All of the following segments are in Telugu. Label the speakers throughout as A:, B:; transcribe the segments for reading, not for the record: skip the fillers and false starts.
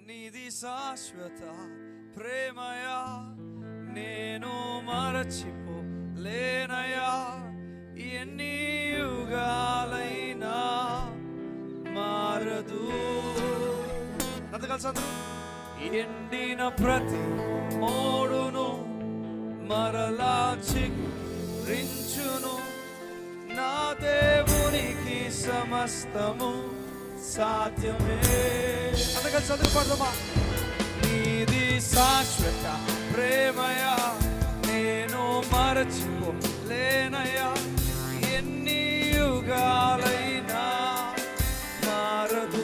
A: నీది శాశ్వత ప్రేమయా, నేను మరచిపోలేనయా. ఎన్ని యుగాలైనా మారదు. ఎండిన ప్రతి మోడును మరలా చిగురించును. నా దేవునికి సమస్తము సాధ్యమే. అందుకని చదువు పడదామా. నీది శాశ్వత ప్రేమయా, నేను మరచిపోలేనయా. ఎన్ని యుగాలైనా మారదు.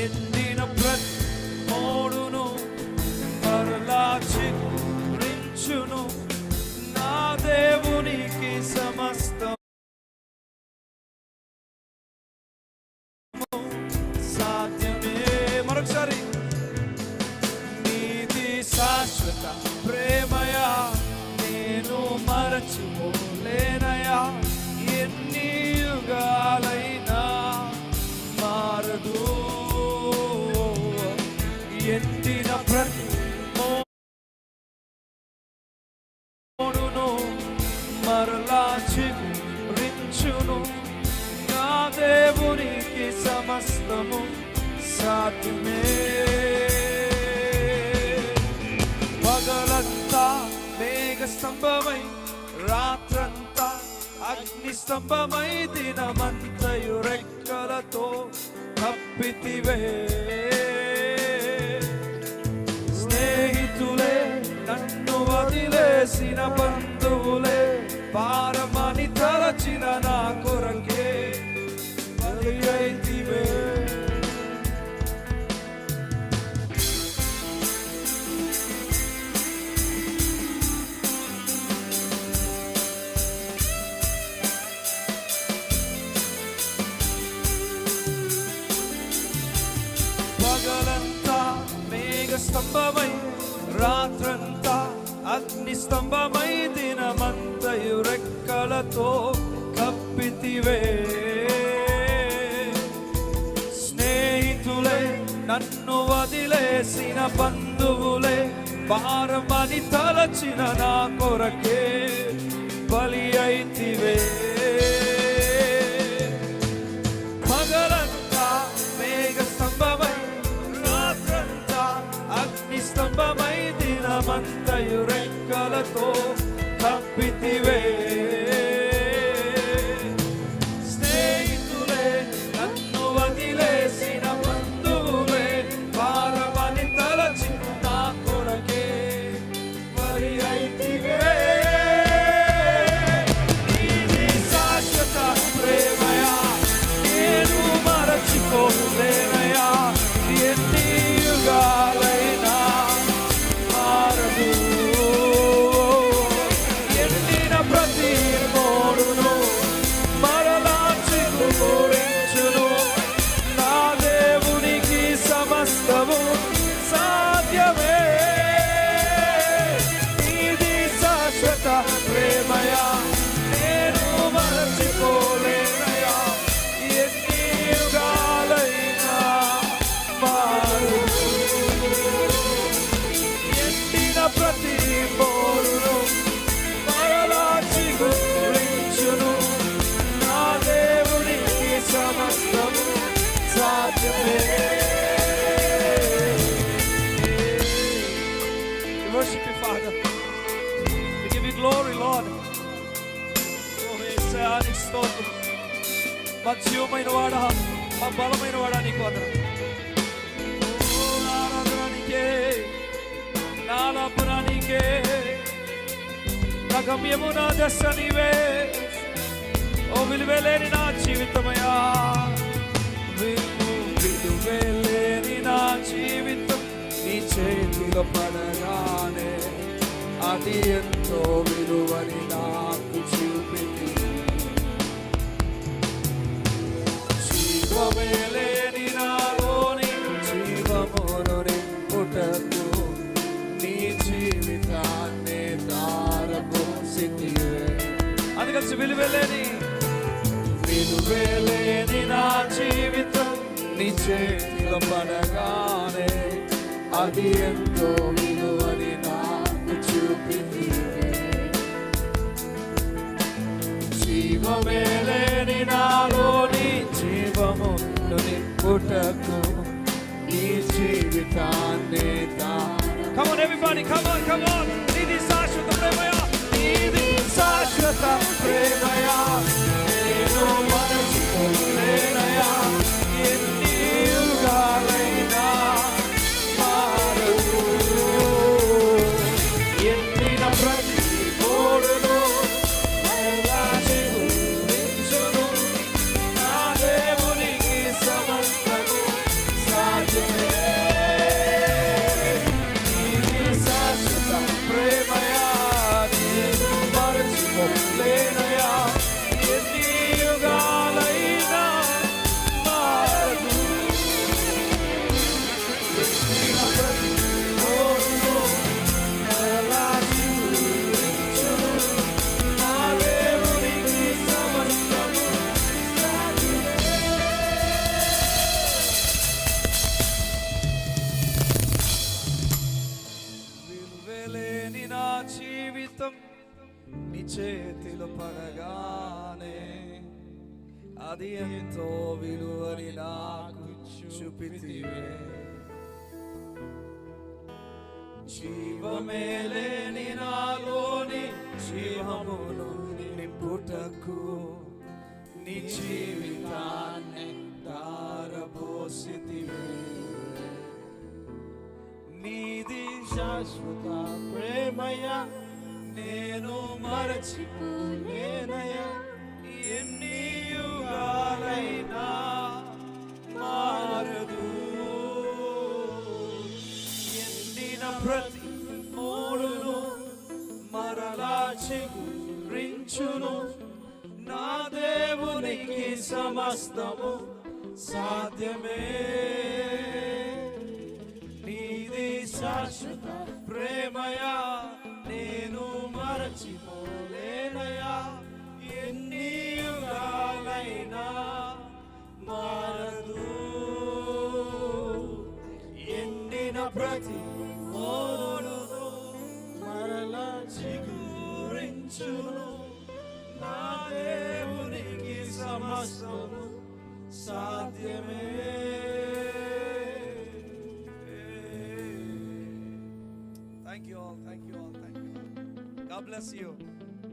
A: ఎండిన ప్రతి మోడును మరలా చిగురించును. నా దేవునికి సమస్తం సాధ్యమే. మరొకసారి. నీది శాశ్వత ప్రేమయా, నేను మరచిపోలేనయా. ఎన్ని యుగాలైనా మారదు. ఎండిన ప్రతి మోడును మరలా చిగురించును. నా దేవునికి సమస్తము సాధ్యమే. పగలంతా మేఘ స్తంభమై, రాత్రంతా అగ్ని స్తంభమై, దినమంతయు రెక్కలతో కప్పితివే. స్నేహితులే నన్ను వదిలేసిన బంధువులే, భారమని తలచిన నా కొరకే బలి అయితివే. పగలంతా మేఘ స్తంభమై, రాత్రంతా అగ్ని స్తంభమై, దినమంతయు రెక్కలతో కప్పితివే. స్నేహితులే నన్ను వదిలేసిన బంధువులే, భారమని తలచిన నా కొరకే బలి అయితివే. పగలంతా మేఘ స్తంభమై, రాత్రంతా అగ్ని స్తంభమై, దినమంతయు రెక్కలతో కప్పితివే. స్నేహితులే నన్ను వదిలేసిన బంధువులే, భారమని తలచి నా కొరకే బలి అయితివే. నీది శాశ్వత ప్రేమయా, నేను మరచిపోలేనయా. ఎన్ని యుగాలైనా మారదు. ఎండిన ప్రతి మోడును మరలా చిగురించును. నా దేవునికి సమస్తము సాధ్యమే. నీది శాశ్వత ప్రేమయా, నేను మరచిపోలేనయా. ఎన్ని యుగాలైనా మారదు. ఎండిన ప్రతి మోడును మరలా చిగురించును. నా దేవునికి సమస్తము సాధ్యమే. Worship you, Father. We give you glory, Lord. నీకు స్తోత్రం. మా జీవమైన వాడా, మా బలమైన వాడా, నీకు వందనాలు. ఆరాధన నీకే, నా ఆలాపన నీకే, నా గమ్యము నా దశ నీవే. ఓ విలువలేని నా జీవితమయా, విలువలేని నా జీవితం నీ చేతిలో పడగానే అది ఎంతో విలువని నాకు చూపింది. జీవమేలేని నాలోని జీవమును నింపుటకు నీ జీవితాన్ని దారపోసితివే. అది కలిసి విలువలేని నా జీవితం నీ చేతి చేతిలో పడగానే అది ఎంతో విలువని నాకు చూపిందివే. జీవమే లేని నాలోని జీవమును నింపుటకు నీ జీవితాన్ని Come on everybody, come on, come on. నీది శాశ్వత ప్రేమయా, నీది శాశ్వత ప్రేమయా, నేను మరచిపోలేనయా. ఎన్ని యుగాలైనా మారదు. ఎండిన ప్రతి మోడును మరలా చిగురించును. నా దేవునికి సమస్తము సాధ్యమే. నీది శాశ్వత ప్రేమయా, నేను మరచిపోలేనయా. ఎన్ని యుగాలైనా మారదు. ఎండిన ప్రతి మోడును మరలా చిగురించును. నా దేవునికి సమస్తము సాధ్యమే. విలువలేని నా జీవితం నీ చేతిలో పడగానే అది ఎంతో విలువని నాకు చూపితివే. జీవమే లేని నాలోని జీవమును నింపుటకు నీ జీవితాన్ని దారపోసితివే. నీది శాశ్వత ప్రేమయా, నేను మరచిపోలేనయా. ఎన్ని యుగాలైనా మారదు. ఎండిన ప్రతి మోడును మరలా చిగురించును. నా దేవునికి సమస్తము సాధ్యమే. నీది శాశ్వత ప్రేమయా, నేను మరచిపోలేనయా. ఎన్ని యుగాలైనా మారదు. ఎండిన ప్రతి మోడును మరలా చిగురించును. నా దేవునికి సమస్తము సాధ్యమే. Thank you all, thank you all, thank you all. God bless you.